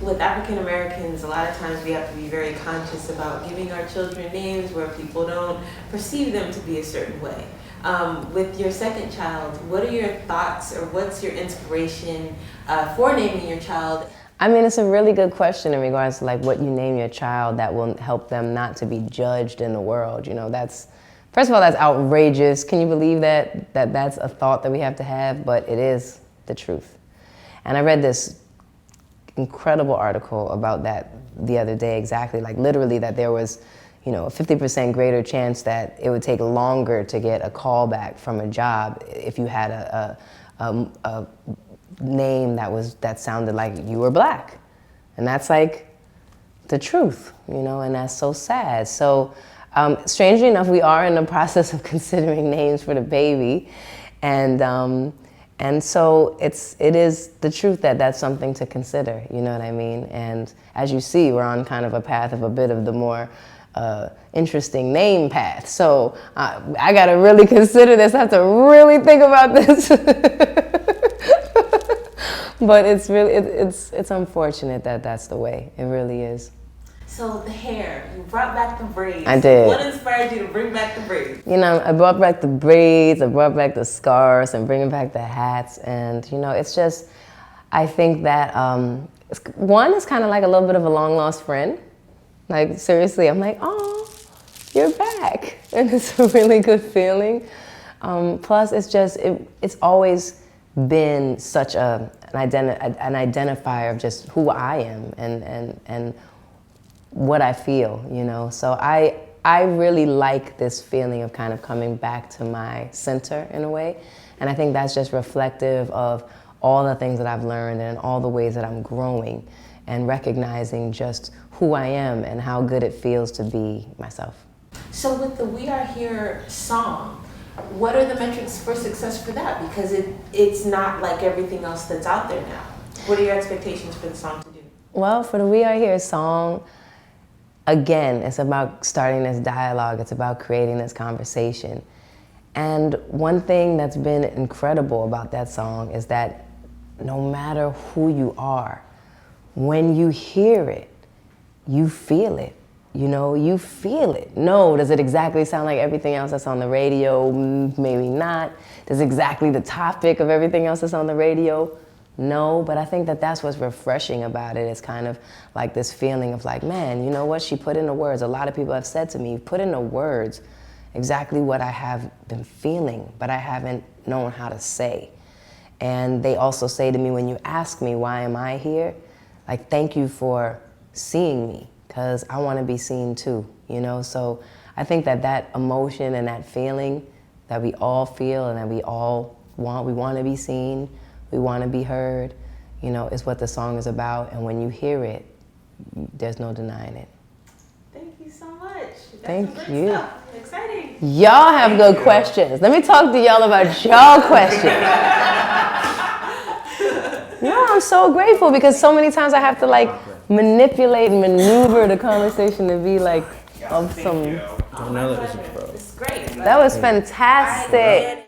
with African Americans, a lot of times we have to be very conscious about giving our children names where people don't perceive them to be a certain way. With your second child, what are your thoughts or what's your inspiration for naming your child? I mean, it's a really good question in regards to like what you name your child that will help them not to be judged in the world. You know, that's, first of all, that's outrageous. Can you believe that that's a thought that we have to have? But it is the truth. And I read this incredible article about that the other day, exactly, like literally that there was, you know, a 50% greater chance that it would take longer to get a call back from a job if you had a name that sounded like you were black. And that's like the truth, you know, and that's so sad. So strangely enough, we are in the process of considering names for the baby. And so it is the truth that that's something to consider, you know what I mean? And as you see, we're on kind of a path of a bit of the more interesting name path. So I gotta really consider this. I have to really think about this. But it's really, it's unfortunate that that's the way. It really is. So the hair, you brought back the braids. I did. What inspired you to bring back the braids? You know, I brought back the braids, I brought back the scarves, and bringing back the hats. And, you know, it's just, I think that, one is kind of like a little bit of a long lost friend. Like, seriously, I'm like, oh, you're back. And it's a really good feeling. Plus, it's just, it's always been such an identifier of just who I am and what I feel, you know. So I really like this feeling of kind of coming back to my center in a way. And I think that's just reflective of all the things that I've learned and all the ways that I'm growing and recognizing just who I am and how good it feels to be myself. So with the We Are Here song, what are the metrics for success for that? Because it's not like everything else that's out there now. What are your expectations for the song to do? Well, for the We Are Here song, again, it's about starting this dialogue. It's about creating this conversation. And one thing that's been incredible about that song is that no matter who you are, when you hear it, you feel it. You know, you feel it. No, does it exactly sound like everything else that's on the radio? Maybe not. Does exactly the topic of everything else that's on the radio? No, but I think that that's what's refreshing about it. It's kind of like this feeling of like, man, you know what? She put in the words. A lot of people have said to me, put in the words exactly what I have been feeling, but I haven't known how to say. And they also say to me, when you ask me, why am I here? Like, thank you for seeing me, because I want to be seen too, you know? So I think that that emotion and that feeling that we all feel and that we all want, we want to be seen, we want to be heard, you know, is what the song is about. And when you hear it, there's no denying it. Thank you so much. Thank you. Stuff. Exciting. Y'all have good questions. Let me talk to y'all about y'all questions. No, I'm so grateful because so many times I have to like manipulate and maneuver the conversation to be like of some. Darnella is a pro. It's great. That was fantastic.